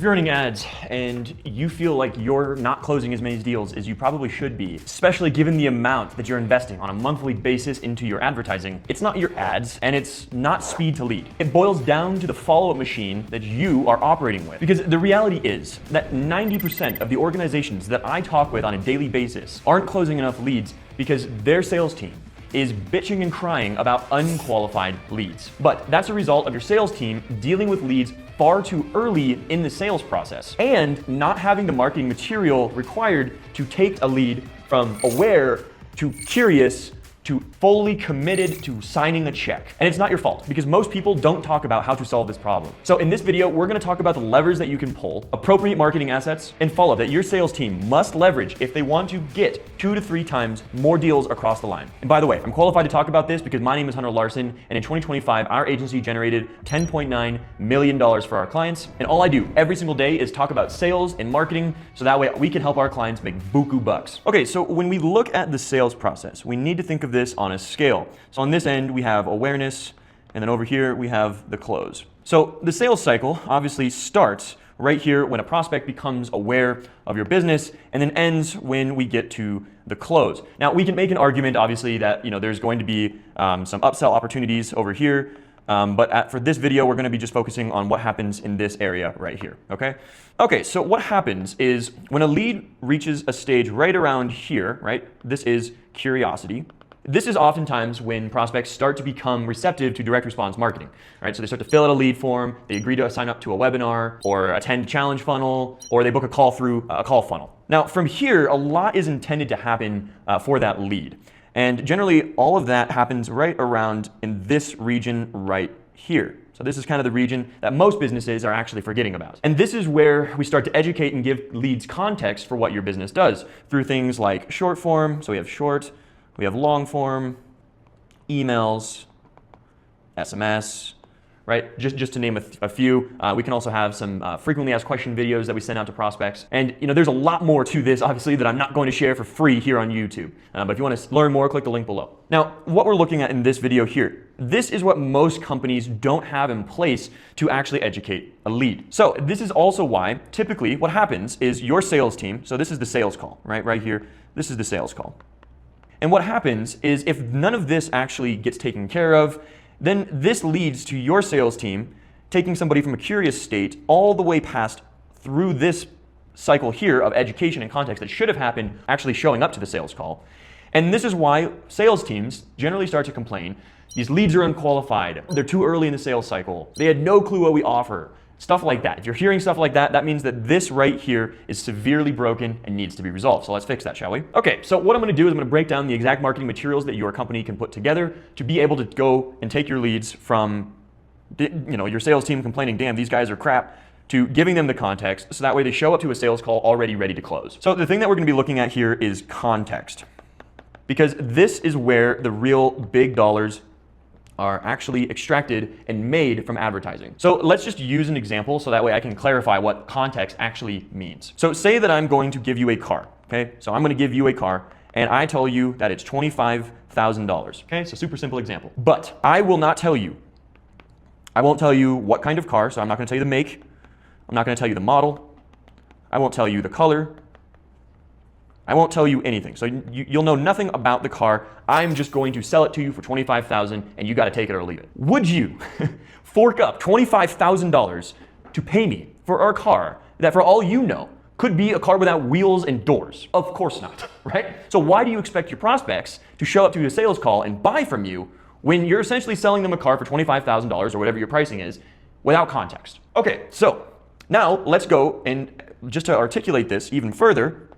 you're running ads and you feel like you're not closing as many deals as you probably should be, especially given the amount that you're investing on a monthly basis into your advertising, it's not your ads and it's not speed to lead. It boils down to the follow-up machine that you are operating with. Because the reality is that 90% of the organizations that I talk with on a daily basis aren't closing enough leads because their sales team is bitching and crying about unqualified leads. But that's a result of your sales team dealing with leads far too early in the sales process and not having the marketing material required to take a lead from aware to curious to fully committed to signing a check. And it's not your fault because most people don't talk about how to solve this problem. So in this video, we're gonna talk about the levers that you can pull, appropriate marketing assets, and follow-up that your sales team must leverage if they want to get 2 to 3 times more deals across the line. And by the way, I'm qualified to talk about this because my name is Hunter Larson, and in 2025, our agency generated $10.9 million for our clients. And all I do every single day is talk about sales and marketing so that way we can help our clients make buku bucks. Okay, so when we look at the sales process, we need to think of this on a scale. So on this end, we have awareness, and then over here, we have the close. So the sales cycle obviously starts right here when a prospect becomes aware of your business and then ends when we get to the close. Now, we can make an argument, obviously, that there's going to be some upsell opportunities over here, but for this video, we're gonna be just focusing on what happens in this area right here, okay? Okay, so what happens is when a lead reaches a stage right around here, right? This is curiosity. This is oftentimes when prospects start to become receptive to direct response marketing, right? So they start to fill out a lead form, they agree to sign up to a webinar or attend a challenge funnel, or they book a call through a call funnel. Now, from here, a lot is intended to happen for that lead. And generally, all of that happens right around in this region right here. So this is kind of the region that most businesses are actually forgetting about. And this is where we start to educate and give leads context for what your business does through things like short form. So we have short, we have long form, emails, SMS, right? Just to name a few. We can also have some frequently asked question videos that we send out to prospects. And there's a lot more to this, obviously, that I'm not going to share for free here on YouTube. But if you want to learn more, click the link below. Now, what we're looking at in this video here, this is what most companies don't have in place to actually educate a lead. So this is also why typically what happens is your sales team, so this is the sales call, right here, this is the sales call. And what happens is if none of this actually gets taken care of, then this leads to your sales team taking somebody from a curious state all the way past through this cycle here of education and context that should have happened actually showing up to the sales call. And this is why sales teams generally start to complain. These leads are unqualified. They're too early in the sales cycle. They had no clue what we offer. Stuff like that. If you're hearing stuff like that, that means that this right here is severely broken and needs to be resolved. So let's fix that, shall we? Okay, so what I'm gonna do is I'm gonna break down the exact marketing materials that your company can put together to be able to go and take your leads from your sales team complaining, damn, these guys are crap, to giving them the context so that way they show up to a sales call already ready to close. So the thing that we're gonna be looking at here is context, because this is where the real big dollars are actually extracted and made from advertising. So let's just use an example so that way I can clarify what context actually means. So say that I'm going to give you a car, okay? So I'm gonna give you a car and I tell you that it's $25,000, okay? So super simple example. But I will not tell you, I won't tell you what kind of car, so I'm not gonna tell you the make, I'm not gonna tell you the model, I won't tell you the color, I won't tell you anything. So you'll know nothing about the car. I'm just going to sell it to you for $25,000 and you got to take it or leave it. Would you fork up $25,000 to pay me for our car that for all you know could be a car without wheels and doors? Of course not, right? So why do you expect your prospects to show up to a sales call and buy from you when you're essentially selling them a car for $25,000 or whatever your pricing is without context? Okay, so now let's go and just to articulate this even further,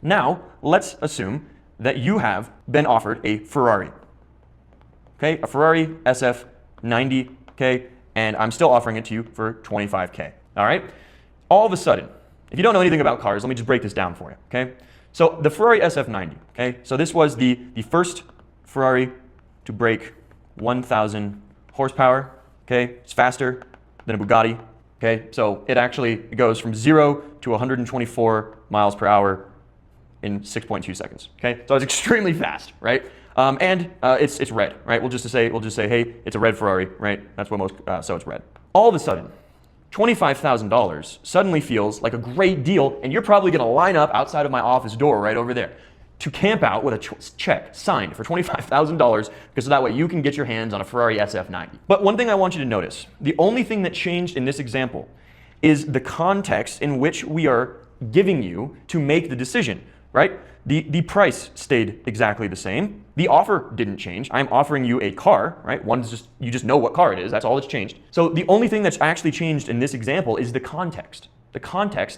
now, let's assume that you have been offered a Ferrari, okay? A Ferrari SF90, okay? And I'm still offering it to you for $25K, all right? All of a sudden, if you don't know anything about cars, let me just break this down for you, okay? So the Ferrari SF90, okay? So this was the first Ferrari to break 1,000 horsepower, okay? It's faster than a Bugatti, okay? So it actually goes from 0 to 124 miles per hour in 6.2 seconds, okay? So it's extremely fast, right? It's red, right? We'll just say, hey, it's a red Ferrari, right? That's what most, so it's red. All of a sudden, $25,000 suddenly feels like a great deal, and you're probably going to line up outside of my office door right over there to camp out with a check signed for $25,000 because that way you can get your hands on a Ferrari SF90. But one thing I want you to notice, the only thing that changed in this example is the context in which we are giving you to make the decision, right? The price stayed exactly the same. The offer didn't change. I'm offering you a car, right? One's just, you just know what car it is. That's all that's changed. So the only thing that's actually changed in this example is the context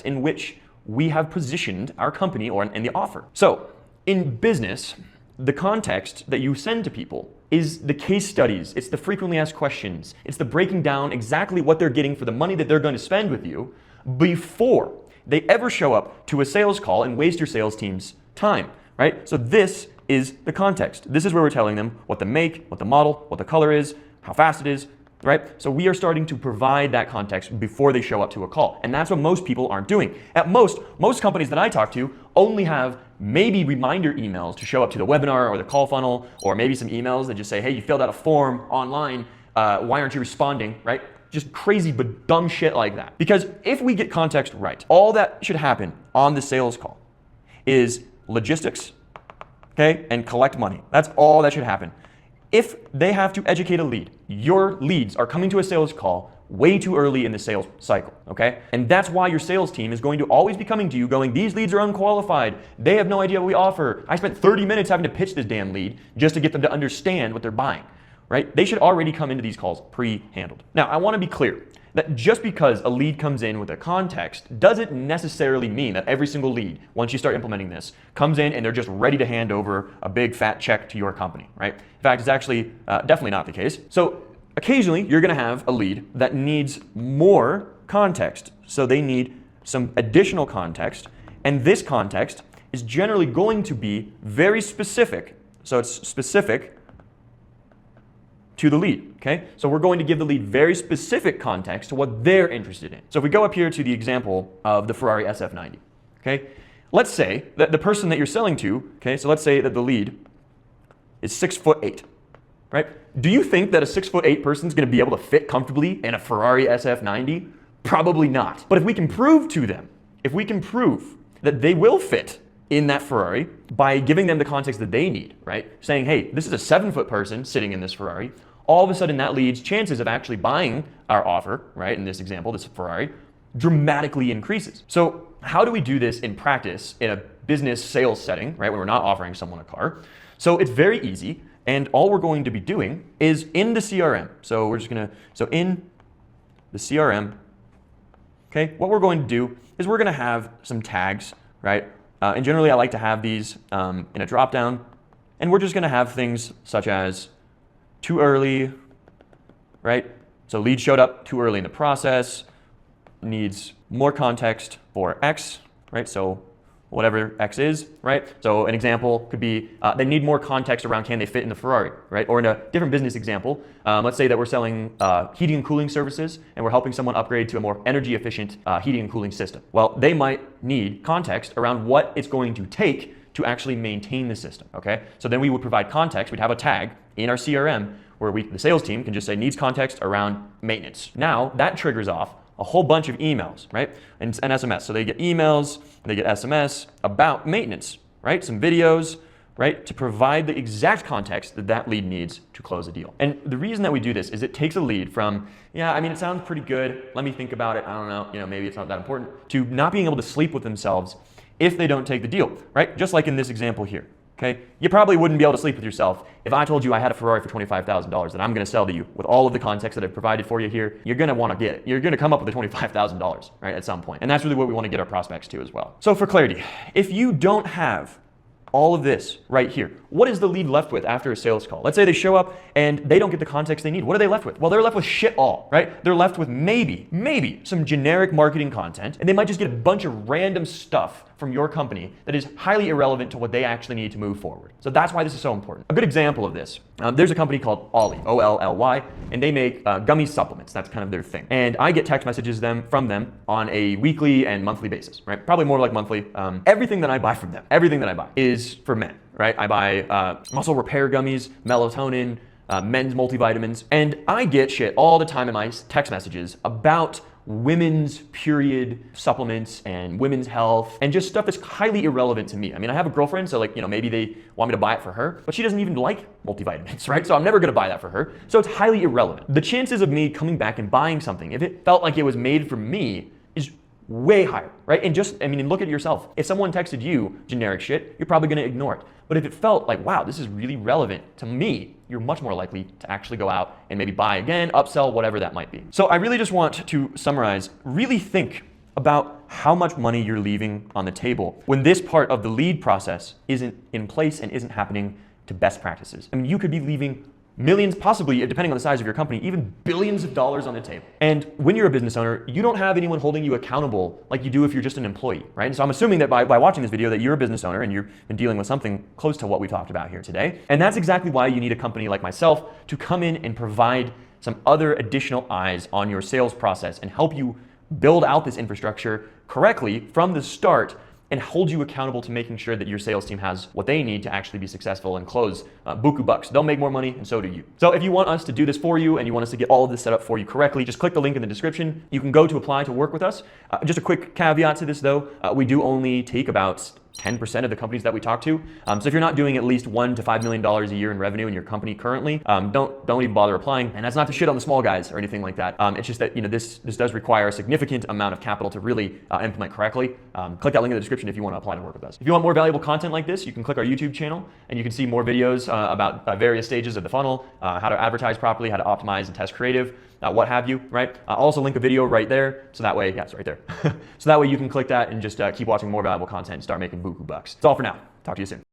in which we have positioned our company or in the offer. So in business, the context that you send to people is the case studies, it's the frequently asked questions, it's the breaking down exactly what they're getting for the money that they're going to spend with you before they ever show up to a sales call and waste your sales team's time, right? So this is the context. This is where we're telling them what the make, what the model, what the color is, how fast it is, right? So we are starting to provide that context before they show up to a call. And that's what most people aren't doing. At most companies that I talk to only have maybe reminder emails to show up to the webinar or the call funnel, or maybe some emails that just say, hey, you filled out a form online, why aren't you responding, right? Just crazy but dumb shit like that. Because if we get context right, all that should happen on the sales call is logistics, okay, and collect money. That's all that should happen. If they have to educate a lead, your leads are coming to a sales call way too early in the sales cycle, okay? And that's why your sales team is going to always be coming to you going, these leads are unqualified. They have no idea what we offer. I spent 30 minutes having to pitch this damn lead just to get them to understand what they're buying, right? They should already come into these calls pre-handled. Now, I want to be clear that just because a lead comes in with a context doesn't necessarily mean that every single lead, once you start implementing this, comes in and they're just ready to hand over a big fat check to your company, right? In fact, it's actually definitely not the case. So occasionally you're gonna have a lead that needs more context. So they need some additional context, and this context is generally going to be very specific. So it's specific to the lead, okay? So we're going to give the lead very specific context to what they're interested in. So if we go up here to the example of the Ferrari SF90, okay? Let's say that the person that you're selling to, okay, so let's say that the lead is 6'8", right? Do you think that a 6'8" person is gonna be able to fit comfortably in a Ferrari SF90? Probably not. But if we can prove to them, if we can prove that they will fit in that Ferrari by giving them the context that they need, right? Saying, hey, this is a 7-foot person sitting in this Ferrari. All of a sudden that lead's chances of actually buying our offer, right? In this example, this Ferrari, dramatically increases. So how do we do this in practice in a business sales setting, right? When we're not offering someone a car. So it's very easy. And all we're going to be doing is in the CRM. So we're just so in the CRM, okay, what we're going to do is we're gonna have some tags, right? And generally I like to have these in a drop-down, and we're just gonna have things such as too early, right? So lead showed up too early in the process, needs more context for X, right? So whatever X is, right? So an example could be they need more context around can they fit in the Ferrari, right? Or in a different business example, let's say that we're selling heating and cooling services and we're helping someone upgrade to a more energy efficient heating and cooling system. Well, they might need context around what it's going to take to actually maintain the system, okay? So then we would provide context. We'd have a tag in our CRM where the sales team can just say needs context around maintenance. Now that triggers off a whole bunch of emails, right? And SMS. So they get emails, they get SMS about maintenance, right? Some videos, right? To provide the exact context that that lead needs to close a deal. And the reason that we do this is it takes a lead from, yeah, I mean, it sounds pretty good. Let me think about it. I don't know, maybe it's not that important, to not being able to sleep with themselves if they don't take the deal, right? Just like in this example here. Okay, you probably wouldn't be able to sleep with yourself if I told you I had a Ferrari for $25,000 that I'm going to sell to you with all of the context that I've provided for you here. You're going to want to get it. You're going to come up with the $25,000, right, at some point. And that's really what we want to get our prospects to as well. So for clarity, if you don't have all of this right here, what is the lead left with after a sales call? Let's say they show up and they don't get the context they need. What are they left with? Well, they're left with shit all, right? They're left with maybe some generic marketing content, and they might just get a bunch of random stuff from your company that is highly irrelevant to what they actually need to move forward. So that's why this is so important. A good example of this, there's a company called Olly, O-L-L-Y, and they make gummy supplements. That's kind of their thing. And I get text messages from them on a weekly and monthly basis, right? Probably more like monthly. Everything that I buy from them, everything that I buy is for men, right? I buy muscle repair gummies, melatonin, men's multivitamins, and I get shit all the time in my text messages about women's period supplements and women's health and just stuff that's highly irrelevant to me. I mean, I have a girlfriend, so like, maybe they want me to buy it for her, but she doesn't even like multivitamins, right? So I'm never gonna buy that for her. So it's highly irrelevant. The chances of me coming back and buying something, if it felt like it was made for me, is way higher, right? And look at yourself. If someone texted you generic shit, you're probably gonna ignore it. But if it felt like, wow, this is really relevant to me, you're much more likely to actually go out and maybe buy again, upsell, whatever that might be. So I really just want to summarize, really think about how much money you're leaving on the table when this part of the lead process isn't in place and isn't happening to best practices. I mean, you could be leaving millions, possibly, depending on the size of your company, even billions of dollars on the table. And when you're a business owner, you don't have anyone holding you accountable like you do if you're just an employee, right? And so I'm assuming that by watching this video that you're a business owner and you've been dealing with something close to what we talked about here today. And that's exactly why you need a company like myself to come in and provide some other additional eyes on your sales process and help you build out this infrastructure correctly from the start and hold you accountable to making sure that your sales team has what they need to actually be successful and close buku bucks. They'll make more money and so do you. So if you want us to do this for you and you want us to get all of this set up for you correctly, just click the link in the description. You can go to apply to work with us. Just a quick caveat to this though, we do only take about 10% of the companies that we talk to. So if you're not doing at least $1 to $5 million a year in revenue in your company currently, don't even bother applying. And that's not to shit on the small guys or anything like that. It's just that this does require a significant amount of capital to really implement correctly. Click that link in the description if you want to apply to work with us. If you want more valuable content like this, you can click our YouTube channel and you can see more videos about various stages of the funnel, how to advertise properly, how to optimize and test creative, what have you, right? I'll also link a video right there. So that way, yeah, it's right there. So that way you can click that and just keep watching more valuable content and start making buku bucks. That's all for now. Talk to you soon.